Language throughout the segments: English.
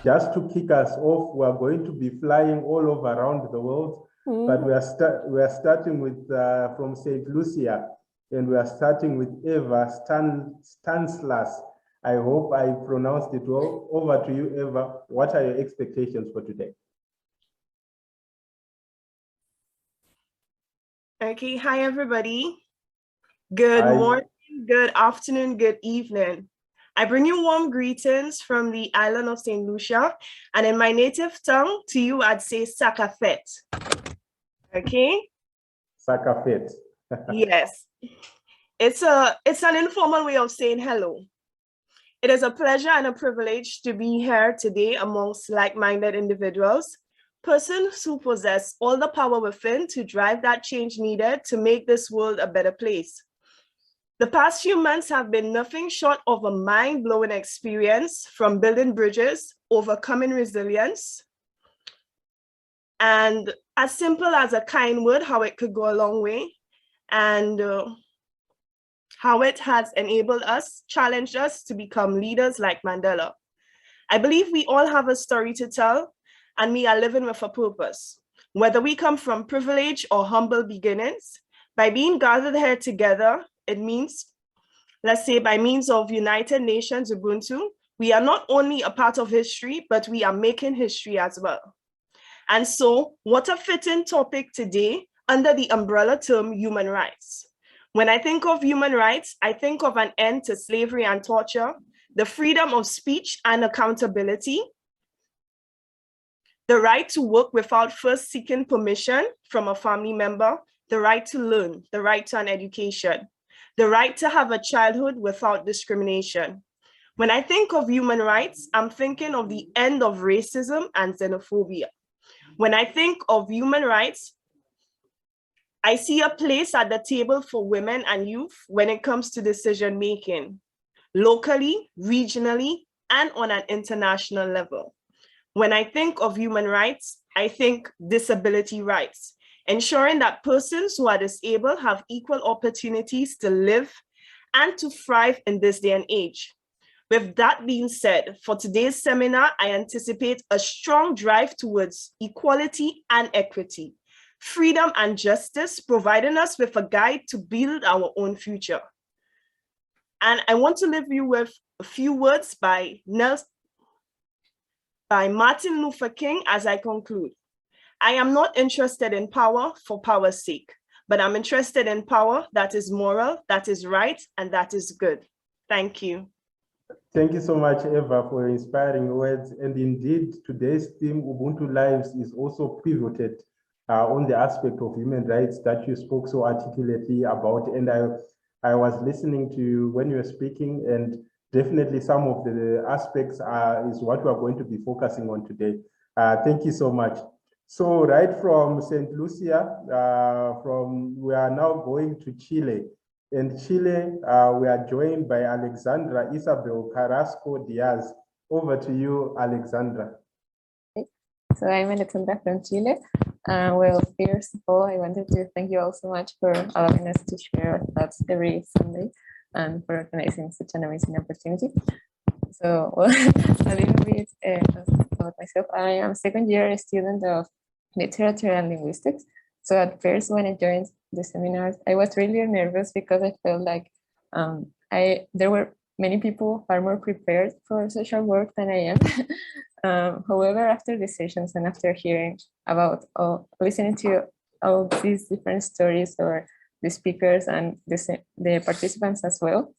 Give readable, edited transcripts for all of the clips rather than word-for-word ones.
just to kick us off, we are going to be flying all over around the world, but we are starting with from St. Lucia, and we are starting with Eva Stanislas. I hope I pronounced it well. Over to you, Eva. What are your expectations for today? Okay, hi everybody. Good morning, good afternoon, good evening. I bring you warm greetings from the island of St. Lucia, and in my native tongue, to you, I'd say Sakafet. Okay? Sakafet. Yes. It's an informal way of saying hello. It is a pleasure and a privilege to be here today amongst like-minded individuals, persons who possess all the power within to drive that change needed to make this world a better place. The past few months have been nothing short of a mind-blowing experience, from building bridges, overcoming resilience, and as simple as a kind word, how it could go a long way, and how it has enabled us, challenged us to become leaders like Mandela. I believe we all have a story to tell, and we are living with a purpose. Whether we come from privilege or humble beginnings, by being gathered here together, it means, let's say by means of United Nations Ubuntu, we are not only a part of history, but we are making history as well. And so, what a fitting topic today under the umbrella term human rights. When I think of human rights, I think of an end to slavery and torture, the freedom of speech and accountability, the right to work without first seeking permission from a family member, the right to learn, the right to an education, the right to have a childhood without discrimination. When I think of human rights, I'm thinking of the end of racism and xenophobia. When I think of human rights, I see a place at the table for women and youth when it comes to decision-making, locally, regionally, and on an international level. When I think of human rights, I think disability rights, ensuring that persons who are disabled have equal opportunities to live and to thrive in this day and age. With that being said, for today's seminar, I anticipate a strong drive towards equality and equity, freedom and justice, providing us with a guide to build our own future. And I want to leave you with a few words by Martin Luther King as I conclude. I am not interested in power for power's sake, but I'm interested in power that is moral, that is right, and that is good. Thank you. Thank you so much, Eva, for your inspiring words. And indeed, today's theme, Ubuntu Lives, is also pivoted on the aspect of human rights that you spoke so articulately about. And I was listening to you when you were speaking, and definitely some of the aspects is what we are going to be focusing on today. Thank you so much. So right from St. Lucia, we are now going to Chile. In Chile, we are joined by Alexandra Isabel Carrasco Diaz. Over to you, Alexandra. So I'm Alexandra from Chile. Well, first of all, I wanted to thank you all so much for allowing us to share our thoughts every Sunday and for organizing such an amazing opportunity. So, well, a little bit about myself. I am a second-year student of literature and linguistics. So at first, when I joined the seminars, I was really nervous because I felt like there were many people far more prepared for social work than I am. However, after the sessions and after hearing about listening to all these different stories or the speakers and the participants as well,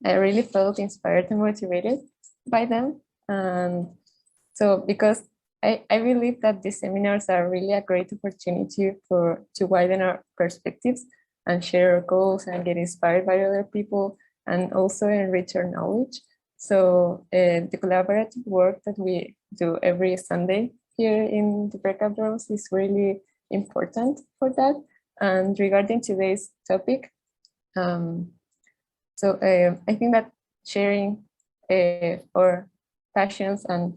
I really felt inspired and motivated by them. So because I believe that these seminars are really a great opportunity to widen our perspectives and share our goals and get inspired by other people and also enrich our knowledge. So the collaborative work that we do every Sunday here in the breakout rooms is really important for that. And regarding today's topic, I think that sharing our passions and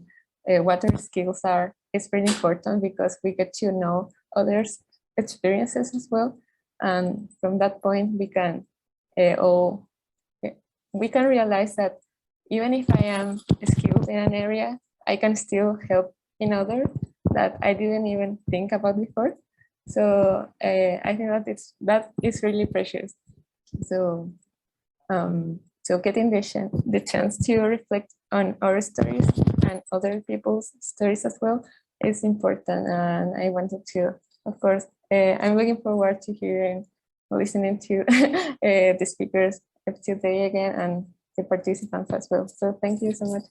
what our skills are is very important because we get to know others' experiences as well. And from that point, we can realize that even if I am skilled in an area, I can still help in others that I didn't even think about before. So I think that is really precious. So so getting the chance to reflect on our stories and other people's stories as well is important. And I wanted to, of course, I'm looking forward to hearing, listening to the speakers today again and the participants as well. So thank you so much.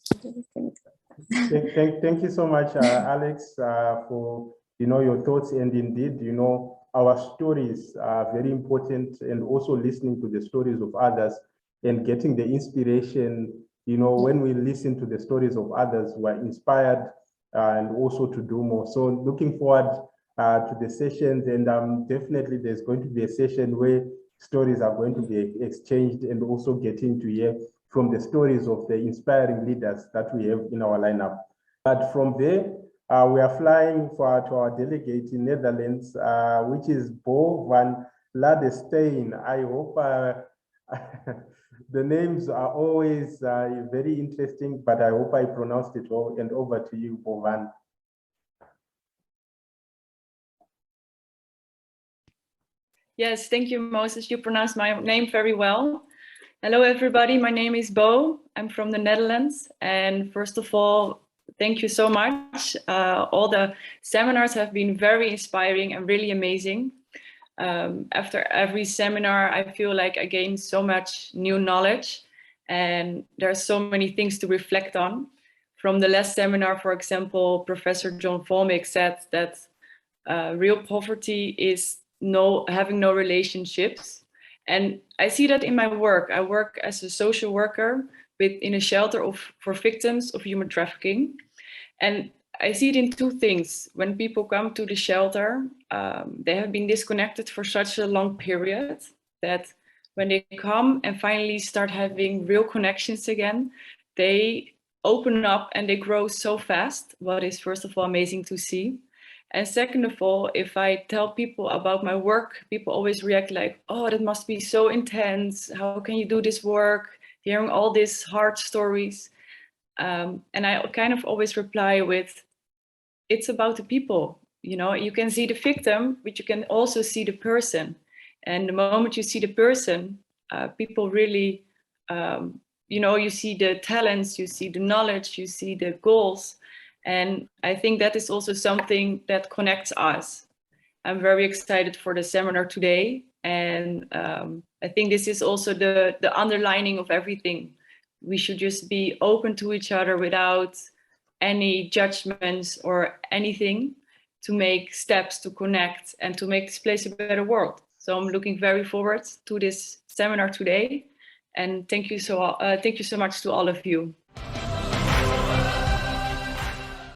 Thank you so much, Alex, for your thoughts. And indeed, our stories are very important, and also listening to the stories of others and getting the inspiration. When we listen to the stories of others, we're inspired and also to do more. So looking forward to the sessions, and definitely there's going to be a session where stories are going to be exchanged, and also getting to hear from the stories of the inspiring leaders that we have in our lineup. But from there, we are flying to our delegate in Netherlands, which is Bo van Ladestein. I hope the names are always very interesting, but I hope I pronounced it well. And over to you, Bo van. Yes, thank you, Moses. You pronounced my name very well. Hello, everybody. My name is Bo. I'm from the Netherlands. And first of all, thank you so much. All the seminars have been very inspiring and really amazing. After every seminar, I feel like I gain so much new knowledge, and there are so many things to reflect on. From the last seminar, for example, Professor John Volmick said that real poverty is having no relationships. And I see that in my work. I work as a social worker in a shelter for victims of human trafficking. And I see it in two things. When people come to the shelter, they have been disconnected for such a long period that when they come and finally start having real connections again, they open up and they grow so fast, what is first of all amazing to see. And second of all, if I tell people about my work, people always react like, oh, that must be so intense. How can you do this work? Hearing all these hard stories. And I kind of always reply with, it's about the people. You can see the victim, but you can also see the person. And the moment you see the person, people really, you see the talents, you see the knowledge, you see the goals. And I think that is also something that connects us. I'm very excited for the seminar today. And I think this is also the underlining of everything. We should just be open to each other without any judgments or anything, to make steps to connect and to make this place a better world. So I'm looking very forward to this seminar today. And thank you so much to all of you.